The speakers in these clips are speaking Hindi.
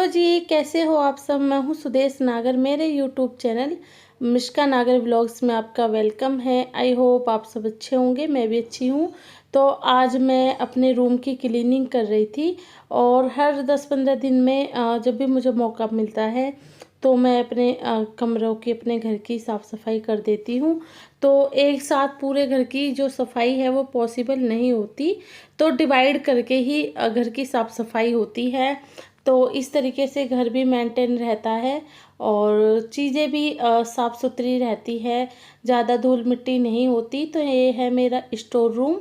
हेलो जी, कैसे हो आप सब। मैं हूँ सुदेश नागर। मेरे यूट्यूब चैनल मिष्का नागर व्लॉग्स में आपका वेलकम है। आई होप आप सब अच्छे होंगे, मैं भी अच्छी हूँ। तो आज मैं अपने रूम की क्लीनिंग कर रही थी और हर 10-15 दिन में जब भी मुझे मौका मिलता है तो मैं अपने कमरों की, अपने घर की साफ़ सफाई कर देती हूँ। तो एक साथ पूरे घर की जो सफाई है वो पॉसिबल नहीं होती, तो डिवाइड करके ही घर की साफ़ सफाई होती है। तो इस तरीके से घर भी मेंटेन रहता है और चीज़ें भी साफ़ सुथरी रहती है, ज़्यादा धूल मिट्टी नहीं होती। तो ये है मेरा स्टोर रूम,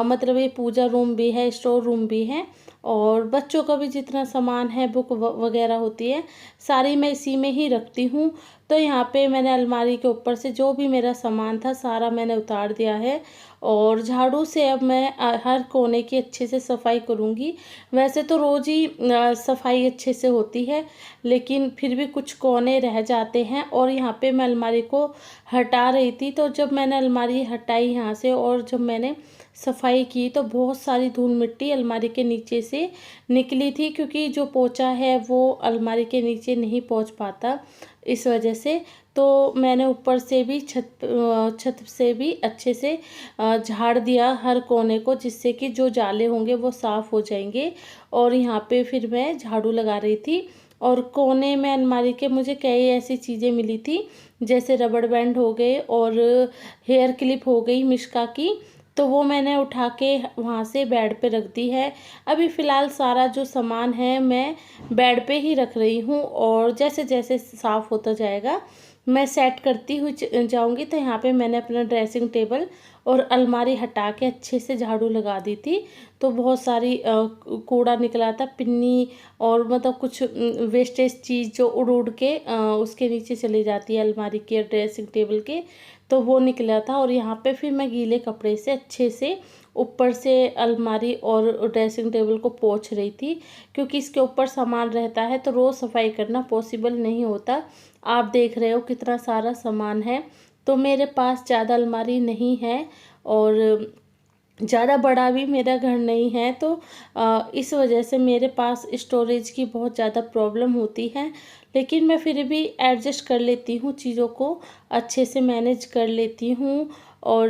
मतलब ये पूजा रूम भी है, स्टोर रूम भी है। और बच्चों का भी जितना सामान है, बुक वगैरह होती है, सारी मैं इसी में ही रखती हूँ। तो यहाँ पे मैंने अलमारी के ऊपर से जो भी मेरा सामान था सारा मैंने उतार दिया है और झाड़ू से अब मैं हर कोने की अच्छे से सफाई करूँगी। वैसे तो रोज़ ही सफाई अच्छे से होती है, लेकिन फिर भी कुछ कोने रह जाते हैं। और यहाँ पे मैं अलमारी को हटा रही थी, तो जब मैंने अलमारी हटाई यहाँ से और जब मैंने सफाई की तो बहुत सारी धूल मिट्टी अलमारी के नीचे से निकली थी, क्योंकि जो पोंछा है वो अलमारी के नीचे नहीं पहुँच पाता, इस वजह से। तो मैंने ऊपर से भी छत से भी अच्छे से झाड़ दिया हर कोने को, जिससे कि जो जाले होंगे वो साफ़ हो जाएंगे। और यहाँ पे फिर मैं झाड़ू लगा रही थी और कोने में अलमारी के मुझे कई ऐसी चीज़ें मिली थी, जैसे रबड़ बैंड हो गए और हेयर क्लिप हो गई मिष्का की। तो वो मैंने उठा के वहाँ से बेड पे रख दी है। अभी फ़िलहाल सारा जो सामान है मैं बेड पे ही रख रही हूँ और जैसे जैसे साफ़ होता जाएगा मैं सेट करती हुई जाऊँगी। तो यहाँ पे मैंने अपना ड्रेसिंग टेबल और अलमारी हटा के अच्छे से झाड़ू लगा दी थी। तो बहुत सारी कूड़ा निकला था, पिन्नी और मतलब कुछ वेस्टेज चीज़ जो उड़ उड़ के उसके नीचे चली जाती है अलमारी के, ड्रेसिंग टेबल के, तो वो निकला था। और यहाँ पे फिर मैं गीले कपड़े से अच्छे से ऊपर से अलमारी और ड्रेसिंग टेबल को पोंछ रही थी, क्योंकि इसके ऊपर सामान रहता है तो रोज़ सफाई करना पॉसिबल नहीं होता। आप देख रहे हो कितना सारा सामान है। तो मेरे पास ज़्यादा अलमारी नहीं है और ज़्यादा बड़ा भी मेरा घर नहीं है, तो इस वजह से मेरे पास स्टोरेज की बहुत ज़्यादा प्रॉब्लम होती है। लेकिन मैं फिर भी एडजस्ट कर लेती हूँ, चीज़ों को अच्छे से मैनेज कर लेती हूँ। और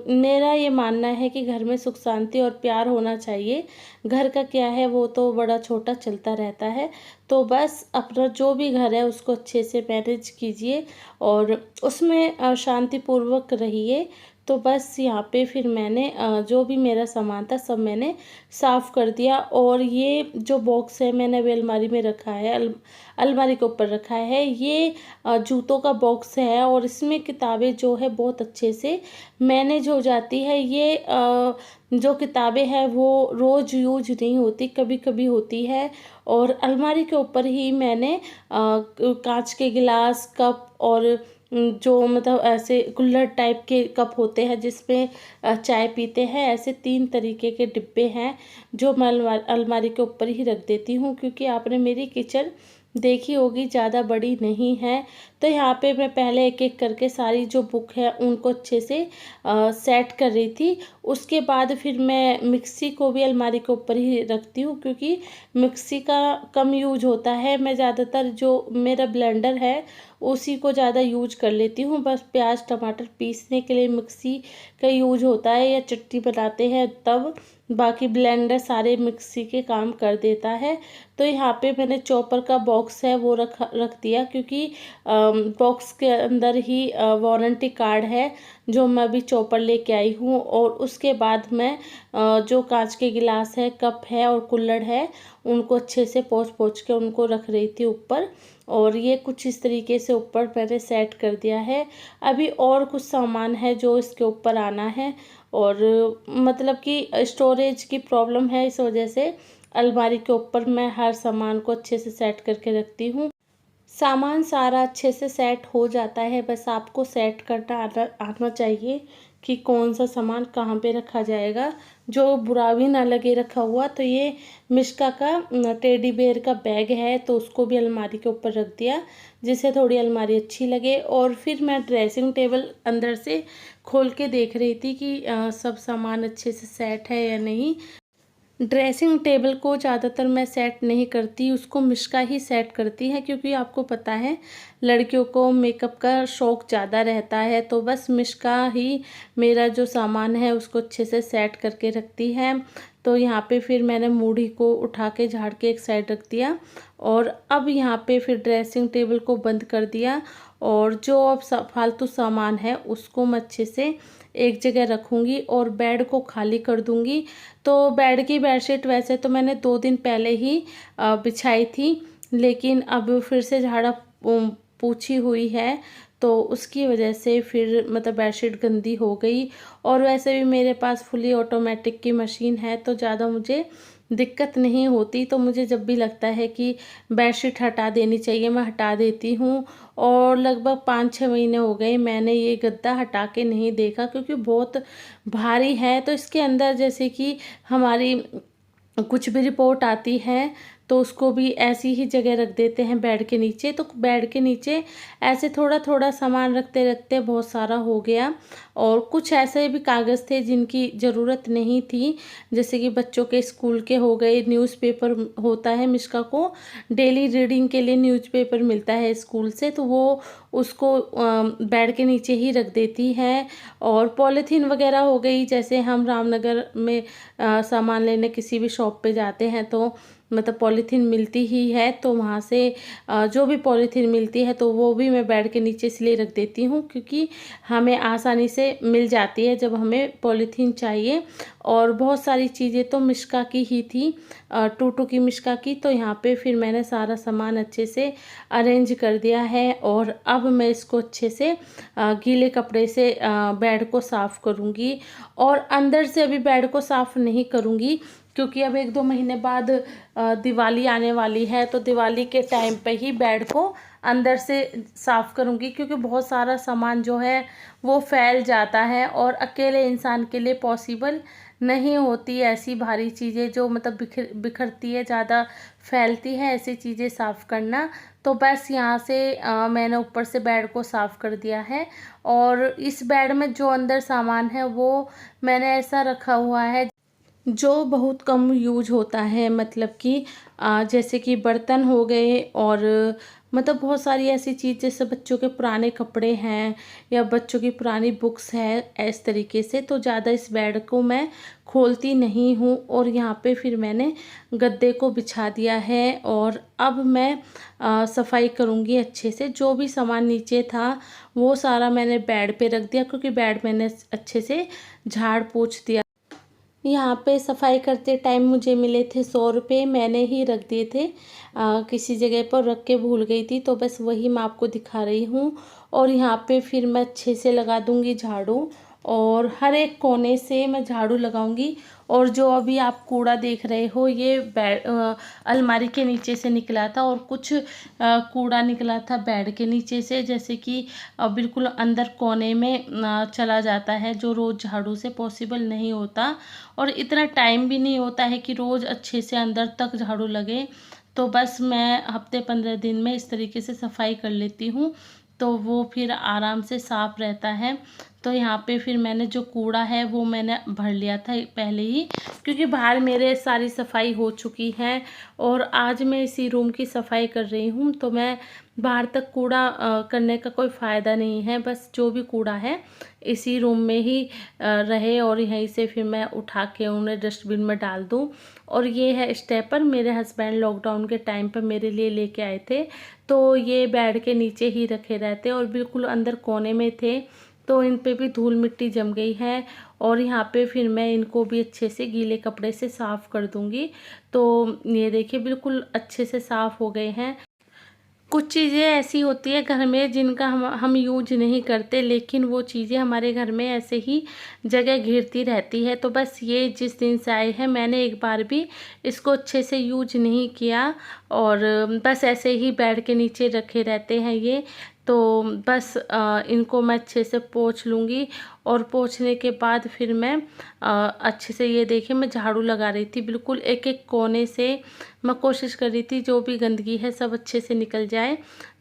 मेरा ये मानना है कि घर में सुख शांति और प्यार होना चाहिए। घर का क्या है, वो तो बड़ा छोटा चलता रहता है। तो बस अपना जो भी घर है उसको अच्छे से मैनेज कीजिए और उसमें शांतिपूर्वक रहिए। तो बस यहाँ पे फिर मैंने जो भी मेरा सामान था सब मैंने साफ़ कर दिया। और ये जो बॉक्स है मैंने अभी अलमारी में रखा है, अलमारी के ऊपर रखा है। ये जूतों का बॉक्स है और इसमें किताबें जो है बहुत अच्छे से मैनेज हो जाती है। ये जो किताबें हैं वो रोज़ यूज नहीं होती, कभी कभी होती है। और अलमारी के ऊपर ही मैंने कांच के गिलास, कप और जो मतलब ऐसे कुल्हड़ टाइप के कप होते हैं जिसमें चाय पीते हैं, ऐसे 3 तरीके के डिब्बे हैं जो मैं अलमारी के ऊपर ही रख देती हूँ, क्योंकि आपने मेरी किचन देखी होगी, ज़्यादा बड़ी नहीं है। तो यहाँ पे मैं पहले एक एक करके सारी जो बुक है उनको अच्छे से सेट कर रही थी। उसके बाद फिर मैं मिक्सी को भी अलमारी के ऊपर ही रखती हूँ, क्योंकि मिक्सी का कम यूज होता है। मैं ज़्यादातर जो मेरा ब्लेंडर है उसी को ज़्यादा यूज कर लेती हूँ। बस प्याज टमाटर पीसने के लिए मिक्सी का यूज होता है, या चटनी बनाते हैं तब, बाकी ब्लेंडर सारे मिक्सी के काम कर देता है। तो यहाँ पे मैंने चॉपर का बॉक्स है वो रख दिया, क्योंकि बॉक्स के अंदर ही वारंटी कार्ड है जो मैं अभी चॉपर लेके आई हूँ। और उसके बाद मैं जो कांच के गिलास है, कप है और कुल्हड़ है, उनको अच्छे से पोंछ पोंछ के उनको रख रही थी ऊपर। और ये कुछ इस तरीके से ऊपर मैंने सेट कर दिया है। अभी और कुछ सामान है जो इसके ऊपर आना है, और मतलब कि स्टोरेज की प्रॉब्लम है, इस वजह से अलमारी के ऊपर मैं हर सामान को अच्छे से सेट करके रखती हूँ। सामान सारा अच्छे से सेट हो जाता है, बस आपको सेट करना आना चाहिए कि कौन सा सामान कहाँ पे रखा जाएगा, जो बुरा भी ना लगे रखा हुआ। तो ये मिष्का का टेडी बेयर का बैग है, तो उसको भी अलमारी के ऊपर रख दिया, जिससे थोड़ी अलमारी अच्छी लगे। और फिर मैं ड्रेसिंग टेबल अंदर से खोल के देख रही थी कि सब सामान अच्छे से सेट है या नहीं। ड्रेसिंग टेबल को ज़्यादातर मैं सेट नहीं करती, उसको मिश्का ही सेट करती है, क्योंकि आपको पता है लड़कियों को मेकअप का शौक़ ज़्यादा रहता है। तो बस मिश्का ही मेरा जो सामान है उसको अच्छे से सेट करके रखती है। तो यहाँ पे फिर मैंने मूढ़ी को उठा के झाड़ के एक साइड रख दिया, और अब यहाँ पे फिर ड्रेसिंग टेबल को बंद कर दिया, और जो अब फालतू सामान है उसको मैं अच्छे से एक जगह रखूँगी और बेड को खाली कर दूँगी। तो बेड की बेडशीट वैसे तो मैंने 2 दिन पहले ही बिछाई थी, लेकिन अब फिर से झाड़ा पोंछी हुई है, तो उसकी वजह से फिर मतलब बेडशीट गंदी हो गई। और वैसे भी मेरे पास फुली ऑटोमेटिक की मशीन है, तो ज़्यादा मुझे दिक्कत नहीं होती। तो मुझे जब भी लगता है कि बेडशीट हटा देनी चाहिए, मैं हटा देती हूँ। और लगभग 5-6 महीने हो गए मैंने ये गद्दा हटा के नहीं देखा, क्योंकि बहुत भारी है। तो इसके अंदर जैसे कि हमारी कुछ भी रिपोर्ट आती है, तो उसको भी ऐसी ही जगह रख देते हैं बेड के नीचे। तो बेड के नीचे ऐसे थोड़ा थोड़ा सामान रखते रखते बहुत सारा हो गया। और कुछ ऐसे भी कागज़ थे जिनकी ज़रूरत नहीं थी, जैसे कि बच्चों के स्कूल के हो गए, न्यूज़पेपर होता है, मिश्का को डेली रीडिंग के लिए न्यूज़पेपर मिलता है स्कूल से, तो वो उसको बेड के नीचे ही रख देती है। और पॉलीथीन वगैरह हो गई, जैसे हम रामनगर में सामान लेने किसी भी शॉप पे जाते हैं तो मतलब पॉलीथीन मिलती ही है, तो वहाँ से जो भी पॉलीथीन मिलती है तो वो भी मैं बेड के नीचे इसलिए रख देती हूँ, क्योंकि हमें आसानी से मिल जाती है जब हमें पॉलीथीन चाहिए। और बहुत सारी चीज़ें तो मिश्का की ही थी, टूटू की मिश्का की। तो यहाँ पे फिर मैंने सारा सामान अच्छे से अरेंज कर दिया है, और अब मैं इसको अच्छे से गीले कपड़े से बेड को साफ़ करूँगी। और अंदर से अभी बेड को साफ़ नहीं करूँगी, क्योंकि अब 1-2 महीने बाद दिवाली आने वाली है, तो दिवाली के टाइम पे ही बेड को अंदर से साफ़ करूँगी, क्योंकि बहुत सारा सामान जो है वो फैल जाता है, और अकेले इंसान के लिए पॉसिबल नहीं होती ऐसी भारी चीज़ें जो मतलब बिखरती है, ज़्यादा फैलती है, ऐसी चीज़ें साफ़ करना। तो बस यहाँ से मैंने ऊपर से बेड को साफ़ कर दिया है। और इस बेड में जो अंदर सामान है वो मैंने ऐसा रखा हुआ है जो बहुत कम यूज होता है, मतलब कि जैसे कि बर्तन हो गए, और मतलब बहुत सारी ऐसी चीज़, जैसे बच्चों के पुराने कपड़े हैं या बच्चों की पुरानी बुक्स हैं, इस तरीके से। तो ज़्यादा इस बेड को मैं खोलती नहीं हूँ। और यहाँ पे फिर मैंने गद्दे को बिछा दिया है, और अब मैं सफाई करूँगी अच्छे से। जो भी सामान नीचे था वो सारा मैंने बेड पे रख दिया, क्योंकि बेड मैंने अच्छे से झाड़ पोंछ दिया। यहाँ पे सफाई करते टाइम मुझे मिले थे 100 रुपये, मैंने ही रख दिए थे, किसी जगह पर रख के भूल गई थी, तो बस वही मैं आपको दिखा रही हूँ। और यहाँ पे फिर मैं अच्छे से लगा दूँगी झाड़ू, और हर एक कोने से मैं झाड़ू लगाऊंगी। और जो अभी आप कूड़ा देख रहे हो ये अलमारी के नीचे से निकला था, और कुछ कूड़ा निकला था बेड के नीचे से, जैसे कि बिल्कुल अंदर कोने में चला जाता है, जो रोज़ झाड़ू से पॉसिबल नहीं होता। और इतना टाइम भी नहीं होता है कि रोज़ अच्छे से अंदर तक झाड़ू लगे। तो बस मैं हफ्ते 15 दिन में इस तरीके से सफाई कर लेती हूँ, तो वो फिर आराम से साफ़ रहता है। तो यहाँ पे फिर मैंने जो कूड़ा है वो मैंने भर लिया था पहले ही, क्योंकि बाहर मेरे सारी सफाई हो चुकी है, और आज मैं इसी रूम की सफाई कर रही हूँ। तो मैं बाहर तक कूड़ा करने का कोई फ़ायदा नहीं है, बस जो भी कूड़ा है इसी रूम में ही रहे, और यहीं से फिर मैं उठा के उन्हें डस्टबिन में डाल दूँ। और ये है स्टेपर, मेरे हस्बैंड लॉकडाउन के टाइम पर मेरे लिए लेके आए थे। तो ये बेड के नीचे ही रखे रहते, और बिल्कुल अंदर कोने में थे, तो इन पे भी धूल मिट्टी जम गई है। और यहाँ पे फिर मैं इनको भी अच्छे से गीले कपड़े से साफ़ कर दूँगी। तो ये देखिए बिल्कुल अच्छे से साफ़ हो गए हैं। कुछ चीज़ें ऐसी होती है घर में जिनका हम यूज नहीं करते, लेकिन वो चीज़ें हमारे घर में ऐसे ही जगह घेरती रहती है। तो बस ये जिस दिन से आए हैं मैंने एक बार भी इसको अच्छे से यूज नहीं किया, और बस ऐसे ही बेड के नीचे रखे रहते हैं ये। तो बस इनको मैं अच्छे से पोंछ लूँगी, और पोंछने के बाद फिर मैं अच्छे से, ये देखिए मैं झाड़ू लगा रही थी, बिल्कुल एक एक कोने से मैं कोशिश कर रही थी जो भी गंदगी है सब अच्छे से निकल जाए।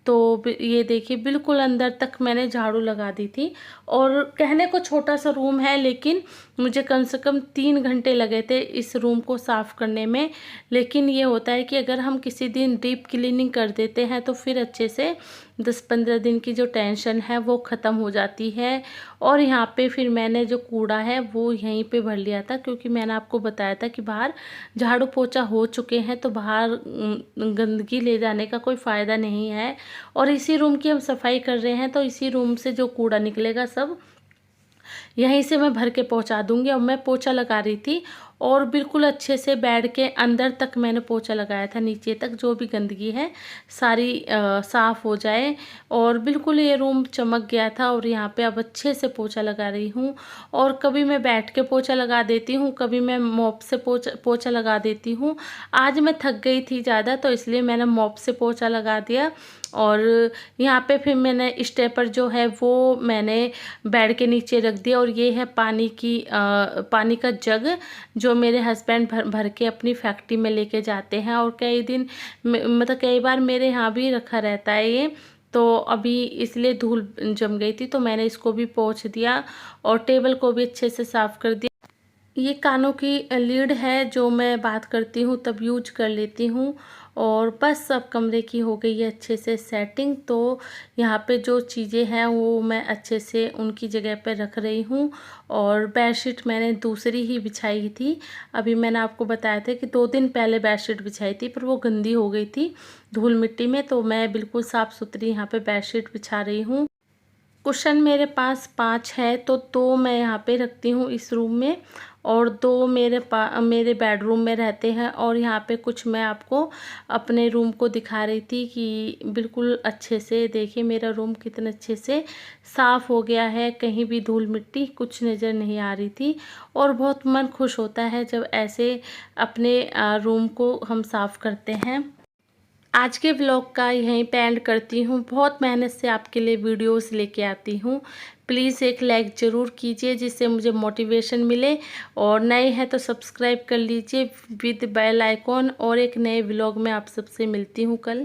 तो ये देखिए बिल्कुल अंदर तक मैंने झाड़ू लगा दी थी। और कहने को छोटा सा रूम है, लेकिन मुझे कम से कम 3 घंटे लगे थे इस रूम को साफ़ करने में। लेकिन ये होता है कि अगर हम किसी दिन डीप क्लीनिंग कर देते हैं तो फिर अच्छे से 10-15 दिन की जो टेंशन है वो ख़त्म हो जाती है। और यहाँ पे फिर मैंने जो कूड़ा है वो यहीं पे भर लिया था, क्योंकि मैंने आपको बताया था कि बाहर झाड़ू पोछा हो चुके हैं तो बाहर गंदगी ले जाने का कोई फ़ायदा नहीं है। और इसी रूम की हम सफाई कर रहे हैं तो इसी रूम से जो कूड़ा निकलेगा सब यहीं से मैं भर के पहुंचा दूंगी। और मैं पोछा लगा रही थी और बिल्कुल अच्छे से बेड के अंदर तक मैंने पोछा लगाया था, नीचे तक जो भी गंदगी है सारी साफ़ हो जाए। और बिल्कुल ये रूम चमक गया था। और यहाँ पे अब अच्छे से पोछा लगा रही हूँ। और कभी मैं बैठ के पोछा लगा देती हूँ, कभी मैं मॉप से पोछा लगा देती हूँ। आज मैं थक गई थी ज़्यादा तो इसलिए मैंने मॉप से पोछा लगा दिया। और यहाँ पे फिर मैंने स्टेपर जो है वो मैंने बेड के नीचे रख दिया। और ये है पानी का जग जो मेरे हस्बैंड भर भर के अपनी फैक्ट्री में लेके जाते हैं। और कई दिन मतलब कई बार मेरे यहाँ भी रखा रहता है ये, तो अभी इसलिए धूल जम गई थी तो मैंने इसको भी पोंछ दिया और टेबल को भी अच्छे से साफ़ कर दिया। ये कानों की लीड है जो मैं बात करती हूँ तब यूज कर लेती हूँ। और बस सब कमरे की हो गई है अच्छे से सेटिंग। तो यहाँ पे जो चीज़ें हैं वो मैं अच्छे से उनकी जगह पे रख रही हूँ। और बेडशीट मैंने दूसरी ही बिछाई थी। अभी मैंने आपको बताया था कि 2 दिन पहले बेडशीट बिछाई थी पर वो गंदी हो गई थी धूल मिट्टी में, तो मैं बिल्कुल साफ़ सुथरी यहाँ पे बेडशीट बिछा रही हूँ। कुशन मेरे पास 5 है तो 2 मैं यहाँ पे रखती हूँ इस रूम में और 2 मेरे बेडरूम में रहते हैं। और यहाँ पे कुछ मैं आपको अपने रूम को दिखा रही थी कि बिल्कुल अच्छे से देखिए मेरा रूम कितने अच्छे से साफ़ हो गया है, कहीं भी धूल मिट्टी कुछ नज़र नहीं आ रही थी। और बहुत मन खुश होता है जब ऐसे अपने रूम को हम साफ़ करते हैं। आज के व्लॉग का यहीं पे एंड करती हूँ। बहुत मेहनत से आपके लिए वीडियोस लेके आती हूँ। प्लीज़ एक लाइक ज़रूर कीजिए जिससे मुझे मोटिवेशन मिले। और नए हैं तो सब्सक्राइब कर लीजिए विद बेल आइकॉन। और एक नए व्लॉग में आप सबसे मिलती हूँ कल।